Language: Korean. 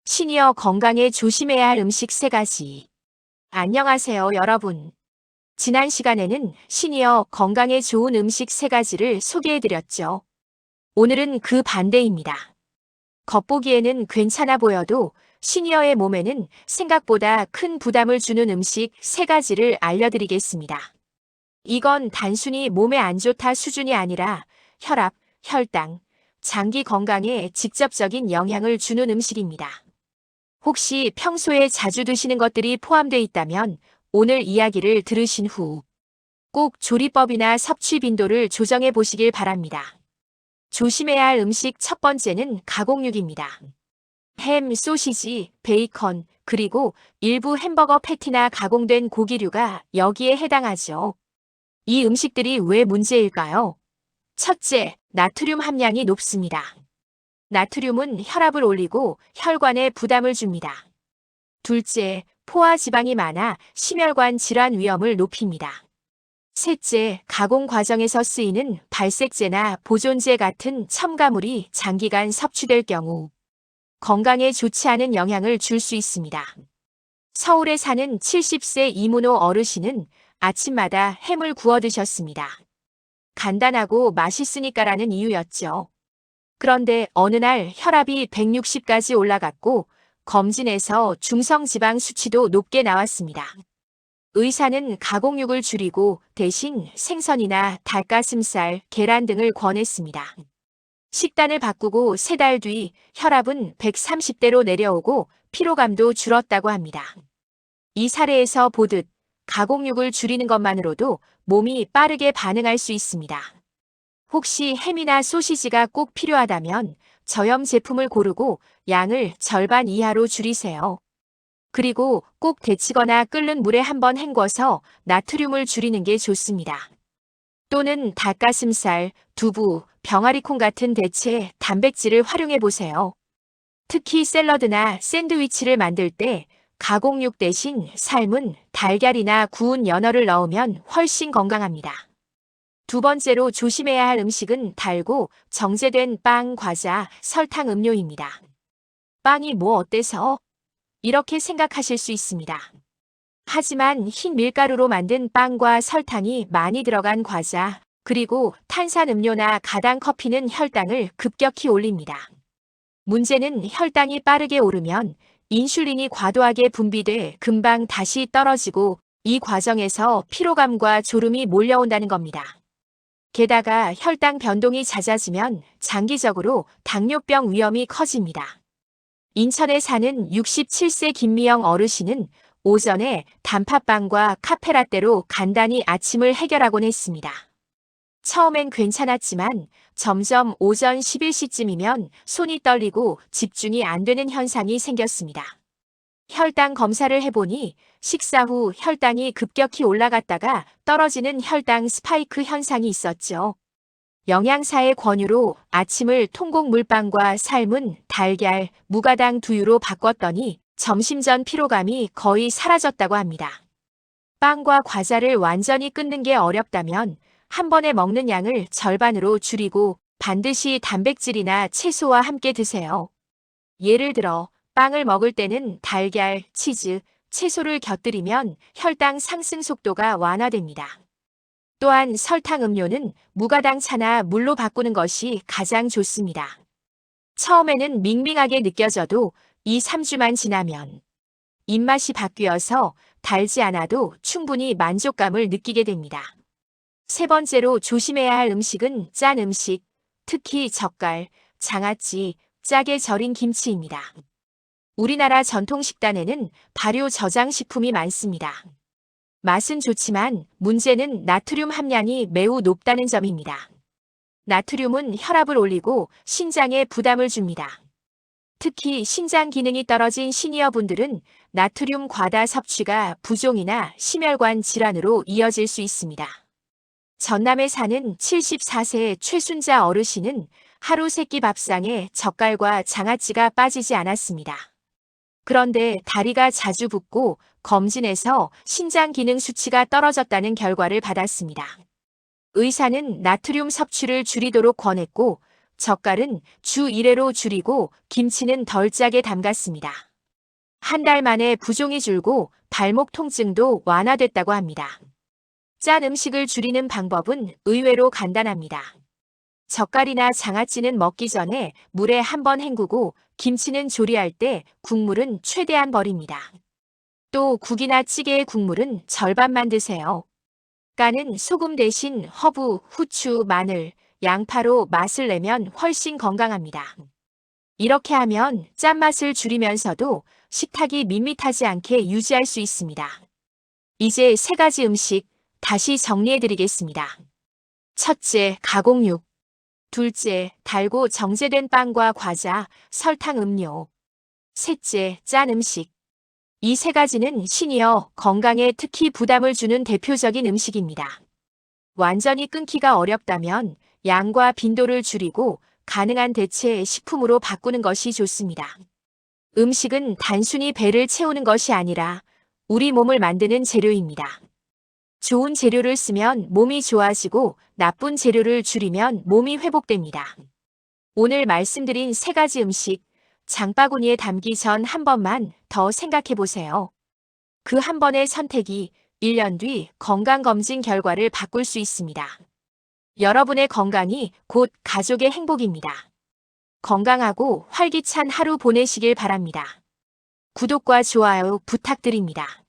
시니어 건강에 조심해야 할 음식 3가지. 안녕하세요, 여러분. 지난 시간에는 시니어 건강에 좋은 음식 3가지를 소개해드렸죠. 오늘은 그 반대입니다. 겉보기에는 괜찮아 보여도 시니어의 몸에는 생각보다 큰 부담을 주는 음식 3가지를 알려드리겠습니다. 이건 단순히 몸에 안 좋다 수준이 아니라 혈압, 혈당, 장기 건강에 직접적인 영향을 주는 음식입니다. 혹시 평소에 자주 드시는 것들이 포함되어 있다면 오늘 이야기를 들으신 후 꼭 조리법이나 섭취 빈도를 조정해 보시길 바랍니다. 조심해야 할 음식 첫 번째는 가공육입니다. 햄, 소시지, 베이컨, 그리고 일부 햄버거 패티나 가공된 고기류가 여기에 해당하죠. 이 음식들이 왜 문제일까요? 첫째, 나트륨 함량이 높습니다. 나트륨은 혈압을 올리고 혈관에 부담을 줍니다. 둘째, 포화 지방이 많아 심혈관 질환 위험을 높입니다. 셋째, 가공 과정에서 쓰이는 발색제나 보존제 같은 첨가물이 장기간 섭취될 경우 건강에 좋지 않은 영향을 줄 수 있습니다. 서울에 사는 70세 이문호 어르신은 아침마다 햄을 구워 드셨습니다. 간단하고 맛있으니까라는 이유였죠. 그런데 어느 날 혈압이 160까지 올라갔고 검진에서 중성지방 수치도 높게 나왔습니다. 의사는 가공육을 줄이고 대신 생선이나 닭가슴살, 계란 등을 권했습니다. 식단을 바꾸고 3달 뒤 혈압은 130대로 내려오고 피로감도 줄었다고 합니다. 이 사례에서 보듯 가공육을 줄이는 것만으로도 몸이 빠르게 반응할 수 있습니다. 혹시 햄이나 소시지가 꼭 필요하다면 저염 제품을 고르고 양을 절반 이하로 줄이세요. 그리고 꼭 데치거나 끓는 물에 한번 헹궈서 나트륨을 줄이는 게 좋습니다. 또는 닭가슴살, 두부, 병아리콩 같은 대체 단백질을 활용해 보세요. 특히 샐러드나 샌드위치를 만들 때 가공육 대신 삶은 달걀이나 구운 연어를 넣으면 훨씬 건강합니다. 두 번째로 조심해야 할 음식은 달고 정제된 빵, 과자, 설탕, 음료입니다. 빵이 뭐 어때서? 이렇게 생각하실 수 있습니다. 하지만 흰 밀가루로 만든 빵과 설탕이 많이 들어간 과자, 그리고 탄산 음료나 가당 커피는 혈당을 급격히 올립니다. 문제는 혈당이 빠르게 오르면 인슐린이 과도하게 분비돼 금방 다시 떨어지고 이 과정에서 피로감과 졸음이 몰려온다는 겁니다. 게다가 혈당 변동이 잦아지면 장기적으로 당뇨병 위험이 커집니다. 인천에 사는 67세 김미영 어르신은 오전에 단팥빵과 카페라떼로 간단히 아침을 해결하곤 했습니다. 처음엔 괜찮았지만 점점 오전 11시쯤이면 손이 떨리고 집중이 안 되는 현상이 생겼습니다. 혈당 검사를 해보니 식사 후 혈당이 급격히 올라갔다가 떨어지는 혈당 스파이크 현상이 있었죠. 영양사의 권유로 아침을 통곡 물빵과 삶은 달걀, 무가당 두유로 바꿨더니 점심 전 피로감이 거의 사라졌다고 합니다. 빵과 과자를 완전히 끊는 게 어렵다면 한 번에 먹는 양을 절반으로 줄이고 반드시 단백질이나 채소와 함께 드세요. 예를 들어 빵을 먹을 때는 달걀, 치즈, 채소를 곁들이면 혈당 상승 속도가 완화됩니다. 또한 설탕 음료는 무가당 차나 물로 바꾸는 것이 가장 좋습니다. 처음에는 밍밍하게 느껴져도 2, 3주만 지나면 입맛이 바뀌어서 달지 않아도 충분히 만족감을 느끼게 됩니다. 세 번째로 조심해야 할 음식은 짠 음식, 특히 젓갈, 장아찌, 짜게 절인 김치입니다. 우리나라 전통 식단에는 발효 저장식품이 많습니다. 맛은 좋지만 문제는 나트륨 함량이 매우 높다는 점입니다. 나트륨은 혈압을 올리고 신장에 부담을 줍니다. 특히 신장 기능이 떨어진 시니어분들은 나트륨 과다 섭취가 부종이나 심혈관 질환으로 이어질 수 있습니다. 전남에 사는 74세 최순자 어르신은 하루 3끼 밥상에 젓갈과 장아찌가 빠지지 않았습니다. 그런데 다리가 자주 붓고 검진에서 신장 기능 수치가 떨어졌다는 결과를 받았습니다. 의사는 나트륨 섭취를 줄이도록 권했고 젓갈은 주 1회로 줄이고 김치는 덜 짜게 담갔습니다. 한 달 만에 부종이 줄고 발목 통증도 완화됐다고 합니다. 짠 음식을 줄이는 방법은 의외로 간단합니다. 젓갈이나 장아찌는 먹기 전에 물에 한번 헹구고 김치는 조리할 때 국물은 최대한 버립니다. 또 국이나 찌개의 국물은 절반만 드세요. 까는 소금 대신 허브, 후추, 마늘, 양파로 맛을 내면 훨씬 건강합니다. 이렇게 하면 짠맛을 줄이면서도 식탁이 밋밋하지 않게 유지할 수 있습니다. 이제 3가지 음식 다시 정리해드리겠습니다. 첫째, 가공육. 둘째, 달고 정제된 빵과 과자, 설탕, 음료. 셋째, 짠 음식. 이 3가지는 시니어 건강에 특히 부담을 주는 대표적인 음식입니다. 완전히 끊기가 어렵다면 양과 빈도를 줄이고 가능한 대체 식품으로 바꾸는 것이 좋습니다. 음식은 단순히 배를 채우는 것이 아니라 우리 몸을 만드는 재료입니다. 좋은 재료를 쓰면 몸이 좋아지고 나쁜 재료를 줄이면 몸이 회복됩니다. 오늘 말씀드린 3가지 음식, 장바구니에 담기 전 한 번만 더 생각해 보세요. 그 한 번의 선택이 1년 뒤 건강검진 결과를 바꿀 수 있습니다. 여러분의 건강이 곧 가족의 행복입니다. 건강하고 활기찬 하루 보내시길 바랍니다. 구독과 좋아요 부탁드립니다.